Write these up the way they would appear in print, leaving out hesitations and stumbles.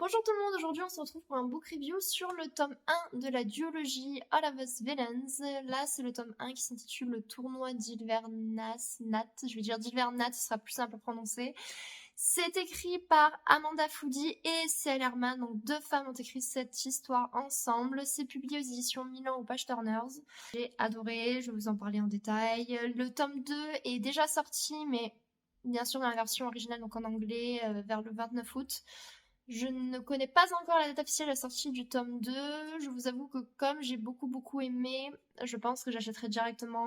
Bonjour tout le monde, aujourd'hui on se retrouve pour un book review sur le tome 1 de la duologie All of Us Villains. Là c'est le tome 1 qui s'intitule Le tournoi d'Hilvernas Nat. Je vais dire d'Hilvernat, ce sera plus simple à prononcer. C'est écrit par Amanda Foody et C.L. Herman, donc deux femmes ont écrit cette histoire ensemble. C'est publié aux éditions Milan ou Page Turners. J'ai adoré, je vais vous en parler en détail. Le tome 2 est déjà sorti, mais bien sûr dans la version originale, donc en anglais, vers le 29 août. Je ne connais pas encore la date officielle de la sortie du tome 2. Je vous avoue que comme j'ai beaucoup aimé, je pense que j'achèterai directement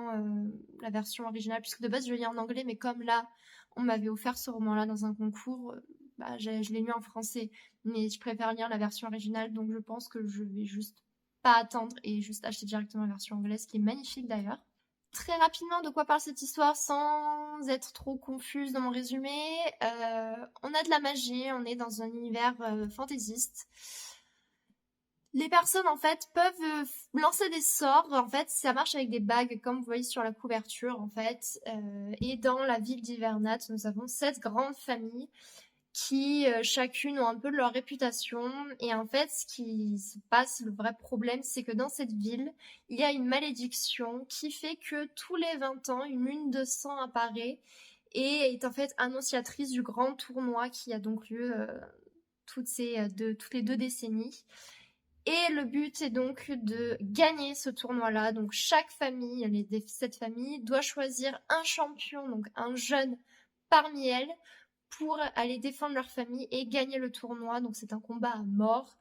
la version originale, puisque de base je lis en anglais, mais comme là, on m'avait offert ce roman-là dans un concours, je l'ai lu en français. Mais je préfère lire la version originale, donc je pense que je vais juste pas attendre et juste acheter directement la version anglaise, qui est magnifique d'ailleurs. Très rapidement, de quoi parle cette histoire sans être trop confuse dans mon résumé. On a de la magie, on est dans un univers fantaisiste. Les personnes en fait peuvent lancer des sorts. En fait, ça marche avec des bagues, comme vous voyez sur la couverture en fait. Et dans la ville d'Hivernat, nous avons 7 grandes familles qui chacune ont un peu leur réputation. Et en fait, ce qui se passe, le vrai problème, c'est que dans cette ville, il y a une malédiction qui fait que tous les 20 ans, une lune de sang apparaît et est en fait annonciatrice du grand tournoi qui a donc lieu toutes les 2 décennies. Et le but est donc de gagner ce tournoi-là. Donc chaque famille, les 7 familles, doit choisir un champion, donc un jeune parmi elles, pour aller défendre leur famille et gagner le tournoi. Donc c'est un combat à mort.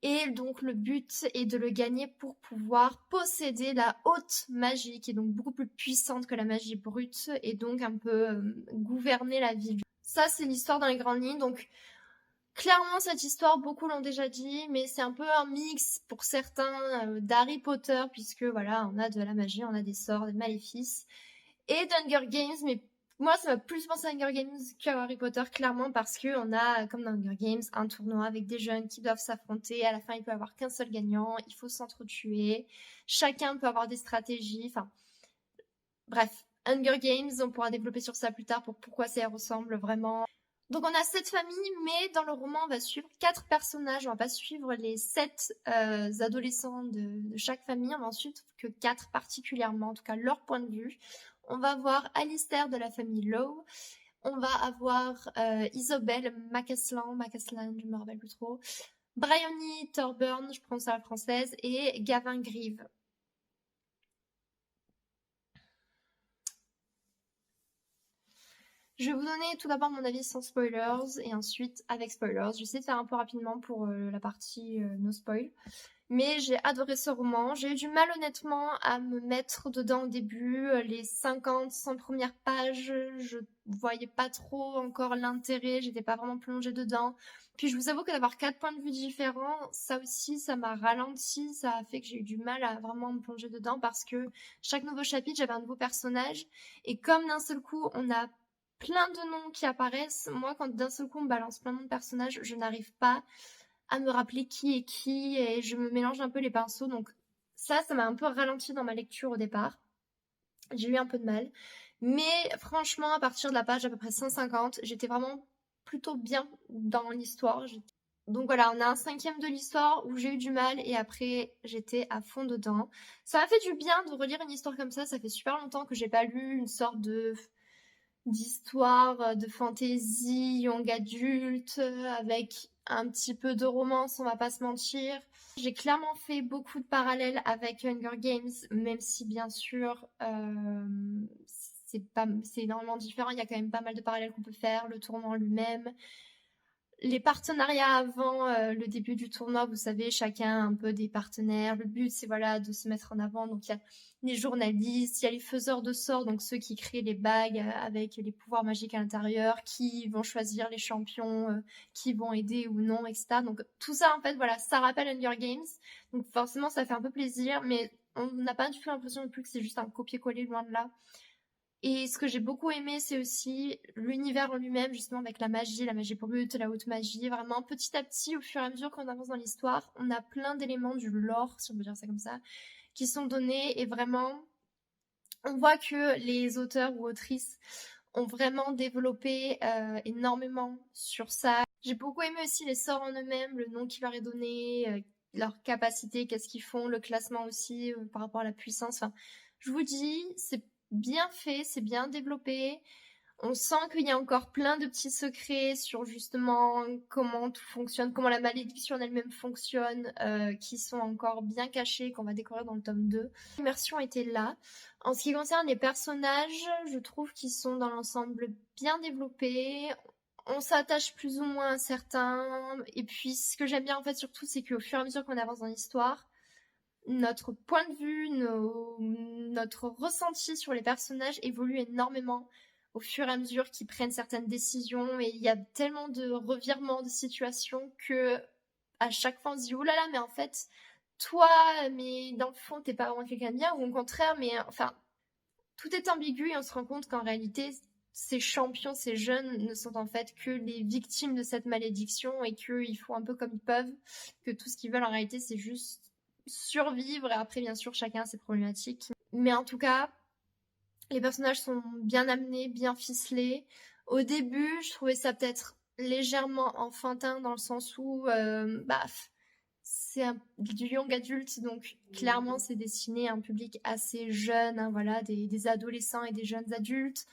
Et donc le but est de le gagner pour pouvoir posséder la haute magie, qui est donc beaucoup plus puissante que la magie brute, et donc un peu gouverner la ville. Ça c'est l'histoire dans les grandes lignes. Donc clairement cette histoire, beaucoup l'ont déjà dit, mais c'est un peu un mix pour certains d'Harry Potter, puisque voilà, on a de la magie, on a des sorts, des maléfices, et d'Hunger Games, mais moi, ça m'a plus pensé à Hunger Games qu'à Harry Potter, clairement, parce que on a, comme dans Hunger Games, un tournoi avec des jeunes qui doivent s'affronter. À la fin, il peut y avoir qu'un seul gagnant. Il faut s'entretuer. Chacun peut avoir des stratégies. Enfin, bref. Hunger Games, on pourra développer sur ça plus tard pour pourquoi ça ressemble vraiment. Donc on a 7 familles, mais dans le roman, on va suivre 4 personnages. On va pas suivre les 7 adolescents de chaque famille. On va en suivre que 4 particulièrement, en tout cas leur point de vue. On va voir Alistair de la famille Lowe. On va avoir Isobel Macaslan, je me rappelle plus trop. Bryony Thorburn, je prends ça à la française, et Gavin Grieve. Je vais vous donner tout d'abord mon avis sans spoilers et ensuite avec spoilers. Je vais essayer de faire un peu rapidement pour la partie no spoil. Mais j'ai adoré ce roman. J'ai eu du mal honnêtement à me mettre dedans au début. Les 50-100 premières pages, je voyais pas trop encore l'intérêt. J'étais pas vraiment plongée dedans. Puis je vous avoue que d'avoir 4 points de vue différents, ça aussi, ça m'a ralenti. Ça a fait que j'ai eu du mal à vraiment me plonger dedans parce que chaque nouveau chapitre, j'avais un nouveau personnage. Et comme d'un seul coup, on a plein de noms qui apparaissent, moi, quand d'un seul coup on me balance plein de noms de personnages, je n'arrive pas à me rappeler qui est qui et je me mélange un peu les pinceaux. Donc ça m'a un peu ralenti dans ma lecture au départ. J'ai eu un peu de mal. Mais franchement, à partir de la page à peu près 150, j'étais vraiment plutôt bien dans l'histoire. Donc voilà, on a un 5e de l'histoire où j'ai eu du mal et après j'étais à fond dedans. Ça m'a fait du bien de relire une histoire comme ça fait super longtemps que j'ai pas lu une sorte d'histoire de fantasy young adulte avec un petit peu de romance, on va pas se mentir. J'ai clairement fait beaucoup de parallèles avec Hunger Games, même si bien sûr c'est énormément différent. Il y a quand même pas mal de parallèles qu'on peut faire. Le tournoi lui-même, les partenariats avant le début du tournoi, vous savez, chacun a un peu des partenaires. Le but, c'est voilà de se mettre en avant. Donc il y a les journalistes, il y a les faiseurs de sorts, donc ceux qui créent les bagues avec les pouvoirs magiques à l'intérieur, qui vont choisir les champions, qui vont aider ou non, etc. Donc tout ça, en fait, voilà, ça rappelle Hunger Games. Donc forcément, ça fait un peu plaisir, mais on n'a pas du tout l'impression non plus que c'est juste un copier-coller, loin de là. Et ce que j'ai beaucoup aimé, c'est aussi l'univers en lui-même, justement avec la magie brute, la haute magie. Vraiment, petit à petit, au fur et à mesure qu'on avance dans l'histoire, on a plein d'éléments du lore, si on peut dire ça comme ça, qui sont donnés. Et vraiment, on voit que les auteurs ou autrices ont vraiment développé énormément sur ça. J'ai beaucoup aimé aussi les sorts en eux-mêmes, le nom qui leur est donné, leur capacité, qu'est-ce qu'ils font, le classement aussi par rapport à la puissance. Enfin, je vous dis, c'est bien fait, c'est bien développé. On sent qu'il y a encore plein de petits secrets sur justement comment tout fonctionne, comment la malédiction elle-même fonctionne, qui sont encore bien cachés, qu'on va découvrir dans le tome 2. L'immersion était là. En ce qui concerne les personnages, je trouve qu'ils sont dans l'ensemble bien développés. On s'attache plus ou moins à certains. Et puis ce que j'aime bien en fait surtout, c'est qu'au fur et à mesure qu'on avance dans l'histoire, notre point de vue, notre ressenti sur les personnages évolue énormément au fur et à mesure qu'ils prennent certaines décisions, et il y a tellement de revirements de situation que à chaque fois on se dit oh là là, mais en fait toi, mais dans le fond t'es pas vraiment quelqu'un de bien, ou au contraire, mais enfin tout est ambigu et on se rend compte qu'en réalité ces champions, ces jeunes ne sont en fait que les victimes de cette malédiction et qu'ils font un peu comme ils peuvent, que tout ce qu'ils veulent en réalité c'est juste survivre, et après bien sûr chacun a ses problématiques. Mais en tout cas, les personnages sont bien amenés, bien ficelés. Au début, je trouvais ça peut-être légèrement enfantin dans le sens où c'est du young adulte, donc clairement c'est destiné à un public assez jeune, hein, voilà, des adolescents et des jeunes adultes.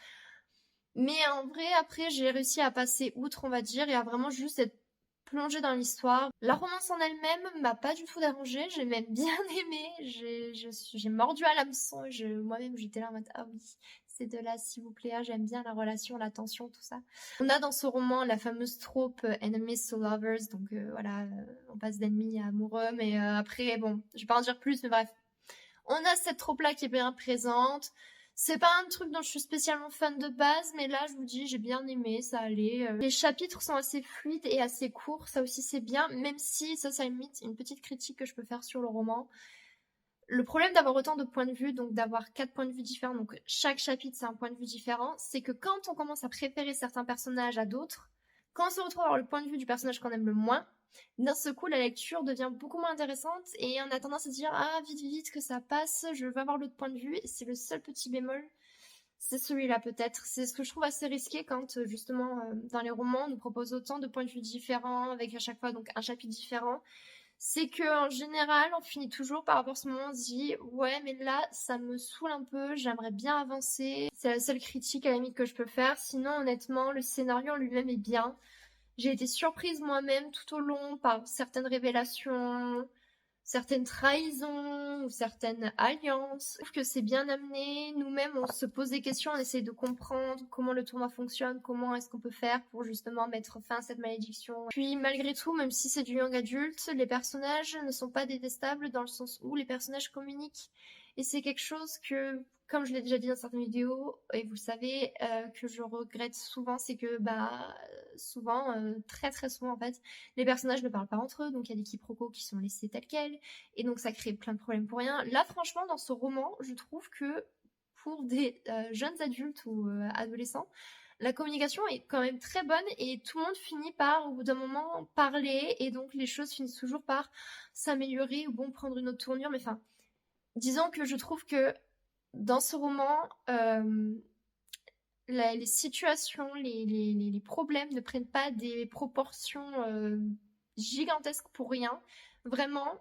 Mais en vrai, après, j'ai réussi à passer outre, on va dire, et à vraiment juste être plongée dans l'histoire. La romance en elle-même m'a pas du tout dérangée, j'ai même bien aimé, j'ai mordu à l'hameçon, moi-même j'étais là en mode ah oui, c'est de là s'il vous plaît, ah, j'aime bien la relation, la tension, tout ça. On a dans ce roman la fameuse trope enemies to lovers, donc voilà, on passe d'ennemis à amoureux, mais après, bon, je vais pas en dire plus, mais bref. On a cette trope-là qui est bien présente. C'est pas un truc dont je suis spécialement fan de base, mais là, je vous dis, j'ai bien aimé, ça allait. Les chapitres sont assez fluides et assez courts, ça aussi c'est bien, même si, ça limite une petite critique que je peux faire sur le roman. Le problème d'avoir autant de points de vue, donc d'avoir 4 points de vue différents, donc chaque chapitre c'est un point de vue différent, c'est que quand on commence à préférer certains personnages à d'autres, quand on se retrouve à avoir le point de vue du personnage qu'on aime le moins, d'un seul coup la lecture devient beaucoup moins intéressante et on a tendance à se dire ah vite vite que ça passe, je veux avoir l'autre point de vue. C'est le seul petit bémol, c'est celui-là peut-être. C'est ce que je trouve assez risqué quand justement dans les romans on nous propose autant de points de vue différents avec à chaque fois donc un chapitre différent. C'est que en général, on finit toujours par avoir ce moment, on se dit ouais, mais là, ça me saoule un peu, j'aimerais bien avancer. C'est la seule critique à la limite que je peux faire. Sinon, honnêtement, le scénario en lui-même est bien. J'ai été surprise moi-même tout au long par certaines révélations, certaines trahisons ou certaines alliances. Je trouve que c'est bien amené. Nous-mêmes, on se pose des questions, on essaie de comprendre comment le tournoi fonctionne, comment est-ce qu'on peut faire pour justement mettre fin à cette malédiction. Puis malgré tout, même si c'est du young adulte, les personnages ne sont pas détestables dans le sens où les personnages communiquent. Et c'est quelque chose que, comme je l'ai déjà dit dans certaines vidéos, et vous le savez, que je regrette souvent, c'est que souvent, très très souvent en fait, les personnages ne parlent pas entre eux, donc il y a des quiproquos qui sont laissés tels quels, et donc ça crée plein de problèmes pour rien. Là, franchement, dans ce roman, je trouve que pour des jeunes adultes ou adolescents, la communication est quand même très bonne et tout le monde finit par, au bout d'un moment, parler, et donc les choses finissent toujours par s'améliorer ou bon, prendre une autre tournure. Mais enfin, disons que je trouve que dans ce roman, les situations, les problèmes ne prennent pas des proportions gigantesques pour rien. Vraiment,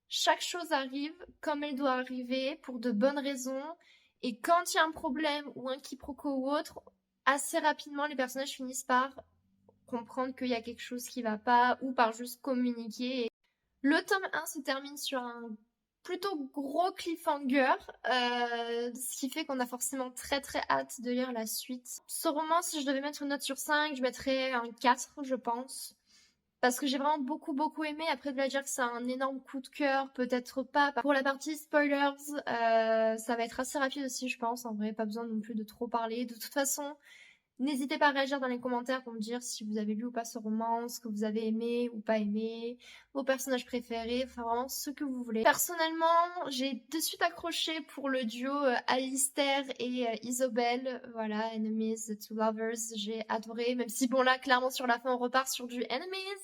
chaque chose arrive comme elle doit arriver pour de bonnes raisons. Et quand il y a un problème ou un quiproquo ou autre, assez rapidement, les personnages finissent par comprendre qu'il y a quelque chose qui va pas ou par juste communiquer. Le tome 1 se termine sur un plutôt gros cliffhanger, ce qui fait qu'on a forcément très très hâte de lire la suite. Ce roman, si je devais mettre une note sur 5, je mettrais un 4, je pense. Parce que j'ai vraiment beaucoup aimé. Après, de la dire que c'est un énorme coup de cœur, peut-être pas. Pour la partie spoilers, ça va être assez rapide aussi, je pense. En vrai, pas besoin non plus de trop parler. De toute façon, n'hésitez pas à réagir dans les commentaires pour me dire si vous avez lu ou pas ce roman, ce que vous avez aimé ou pas aimé, vos personnages préférés, enfin vraiment ce que vous voulez. Personnellement, j'ai de suite accroché pour le duo Alistair et Isobel, voilà, Enemies to Lovers, j'ai adoré, même si bon là, clairement sur la fin on repart sur du Enemies.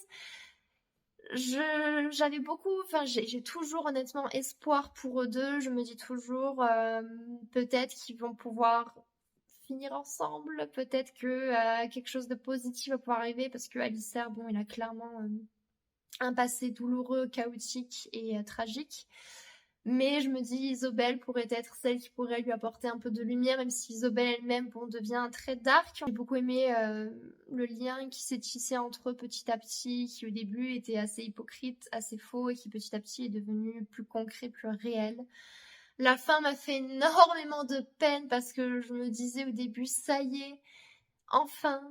J'avais beaucoup, enfin j'ai toujours honnêtement espoir pour eux deux, je me dis toujours peut-être qu'ils vont pouvoir finir ensemble. Peut-être que quelque chose de positif va pouvoir arriver parce que Alistair, bon, il a clairement un passé douloureux, chaotique et tragique. Mais je me dis, Isobel pourrait être celle qui pourrait lui apporter un peu de lumière, même si Isobel elle-même, bon, devient très dark. J'ai beaucoup aimé le lien qui s'est tissé entre eux petit à petit, qui au début était assez hypocrite, assez faux, et qui petit à petit est devenu plus concret, plus réel. La fin m'a fait énormément de peine parce que je me disais au début, ça y est, enfin,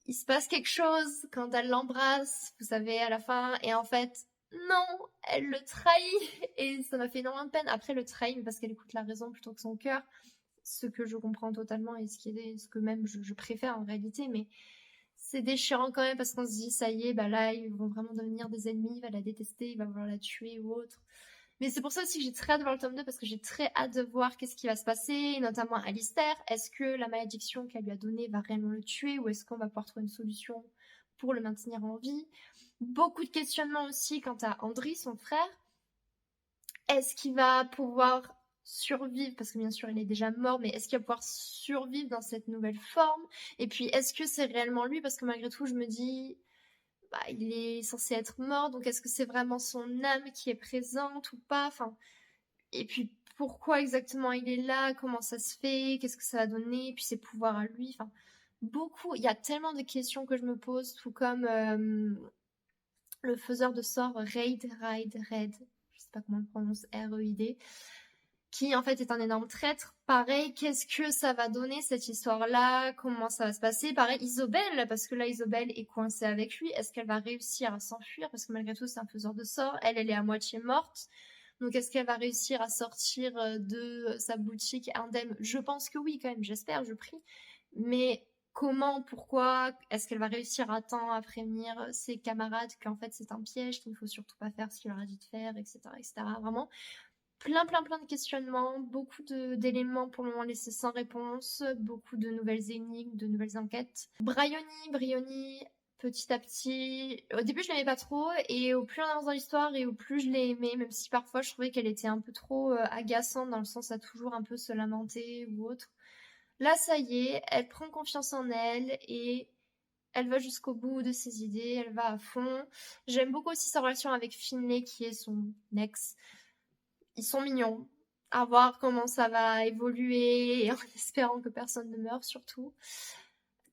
il se passe quelque chose quand elle l'embrasse, vous savez, à la fin, et en fait, non, elle le trahit, et ça m'a fait énormément de peine. Après, elle le trahit, mais parce qu'elle écoute la raison plutôt que son cœur, ce que je comprends totalement et ce que même je préfère en réalité, mais c'est déchirant quand même parce qu'on se dit, ça y est, bah là, ils vont vraiment devenir des ennemis, il va la détester, il va vouloir la tuer ou autre. Mais c'est pour ça aussi que j'ai très hâte de voir le tome 2 parce que j'ai très hâte de voir qu'est-ce qui va se passer, notamment Alistair. Est-ce que la malédiction qu'elle lui a donnée va réellement le tuer ou est-ce qu'on va pouvoir trouver une solution pour le maintenir en vie? Beaucoup de questionnements aussi quant à Andry, son frère. Est-ce qu'il va pouvoir survivre, parce que bien sûr il est déjà mort, mais est-ce qu'il va pouvoir survivre dans cette nouvelle forme? Et puis est-ce que c'est réellement lui? Parce que malgré tout je me dis, bah, il est censé être mort, donc est-ce que c'est vraiment son âme qui est présente ou pas? Enfin, et puis pourquoi exactement il est là? Comment ça se fait? Qu'est-ce que ça va donner? Et puis ses pouvoirs à lui? Enfin, beaucoup. Il y a tellement de questions que je me pose, tout comme le faiseur de sorts Red, je sais pas comment on le prononce, R-E-I-D, qui en fait est un énorme traître. Pareil, qu'est-ce que ça va donner cette histoire-là? Comment ça va se passer? Pareil, Isobel, parce que là Isobel est coincée avec lui. Est-ce qu'elle va réussir à s'enfuir? Parce que malgré tout c'est un faiseur de sorts. Elle est à moitié morte. Donc est-ce qu'elle va réussir à sortir de sa boutique indemne? Je pense que oui quand même, j'espère, je prie. Mais comment, pourquoi? Est-ce qu'elle va réussir à temps à prévenir ses camarades qu'en fait c'est un piège, qu'il ne faut surtout pas faire ce qu'il leur a dit de faire, etc. etc. Vraiment, plein de questionnements, beaucoup d'éléments pour le moment laissés sans réponse, beaucoup de nouvelles énigmes, de nouvelles enquêtes. Brioni, petit à petit, au début je l'aimais pas trop, et au plus on avance dans l'histoire et au plus je l'ai aimée, même si parfois je trouvais qu'elle était un peu trop agaçante dans le sens à toujours un peu se lamenter ou autre. Là ça y est, elle prend confiance en elle et elle va jusqu'au bout de ses idées, elle va à fond. J'aime beaucoup aussi sa relation avec Finlay qui est son ex. Ils sont mignons. À voir comment ça va évoluer, et en espérant que personne ne meure surtout.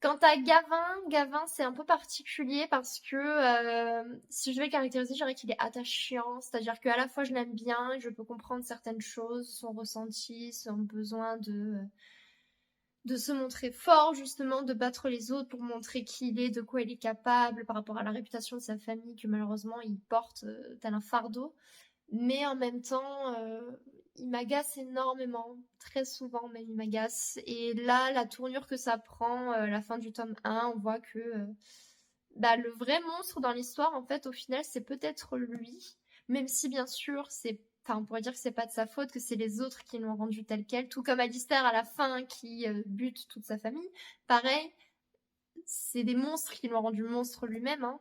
Quant à Gavin c'est un peu particulier parce que si je devais le caractériser, je dirais qu'il est attachant. C'est-à-dire qu'à la fois je l'aime bien, je peux comprendre certaines choses, son ressenti, son besoin de se montrer fort, justement, de battre les autres pour montrer qui il est, de quoi il est capable par rapport à la réputation de sa famille que malheureusement il porte tel un fardeau. Mais en même temps, il m'agace énormément, très souvent même il m'agace. Et là, la tournure que ça prend, la fin du tome 1, on voit que bah, le vrai monstre dans l'histoire, en fait, au final, c'est peut-être lui. Même si, bien sûr, enfin, on pourrait dire que c'est pas de sa faute, que c'est les autres qui l'ont rendu tel quel. Tout comme Alistair à la fin qui bute toute sa famille. Pareil, c'est des monstres qui l'ont rendu monstre lui-même, hein.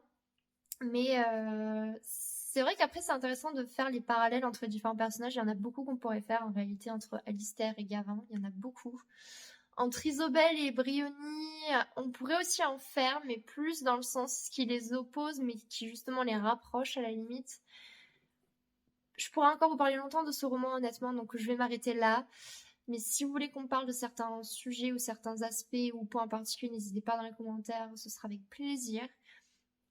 Mais c'est vrai qu'après, c'est intéressant de faire les parallèles entre les différents personnages. Il y en a beaucoup qu'on pourrait faire en réalité entre Alistair et Gavin. Il y en a beaucoup. Entre Isobel et Briony, on pourrait aussi en faire, mais plus dans le sens qui les oppose, mais qui justement les rapproche à la limite. Je pourrais encore vous parler longtemps de ce roman, honnêtement, donc je vais m'arrêter là. Mais si vous voulez qu'on parle de certains sujets ou certains aspects ou points en particulier, n'hésitez pas dans les commentaires, ce sera avec plaisir.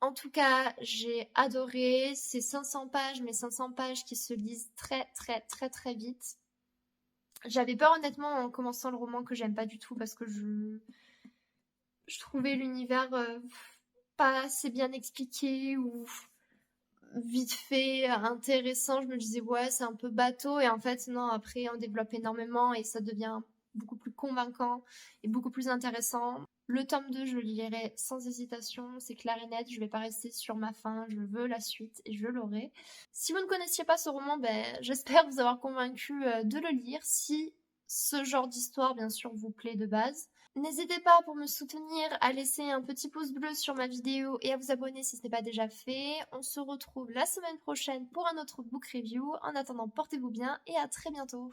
En tout cas, j'ai adoré. C'est 500 pages, mais 500 pages qui se lisent très vite. J'avais peur honnêtement en commençant le roman que j'aime pas du tout parce que je trouvais l'univers pas assez bien expliqué ou vite fait, intéressant. Je me disais ouais, c'est un peu bateau et en fait non, après on développe énormément et ça devient beaucoup plus convaincant et beaucoup plus intéressant. Le tome 2, je le lirai sans hésitation, c'est clair et net, je vais pas rester sur ma faim, je veux la suite et je l'aurai. Si vous ne connaissiez pas ce roman, ben, j'espère vous avoir convaincu de le lire, si ce genre d'histoire bien sûr vous plaît de base. N'hésitez pas pour me soutenir à laisser un petit pouce bleu sur ma vidéo et à vous abonner si ce n'est pas déjà fait. On se retrouve la semaine prochaine pour un autre book review. En attendant, portez-vous bien et à très bientôt.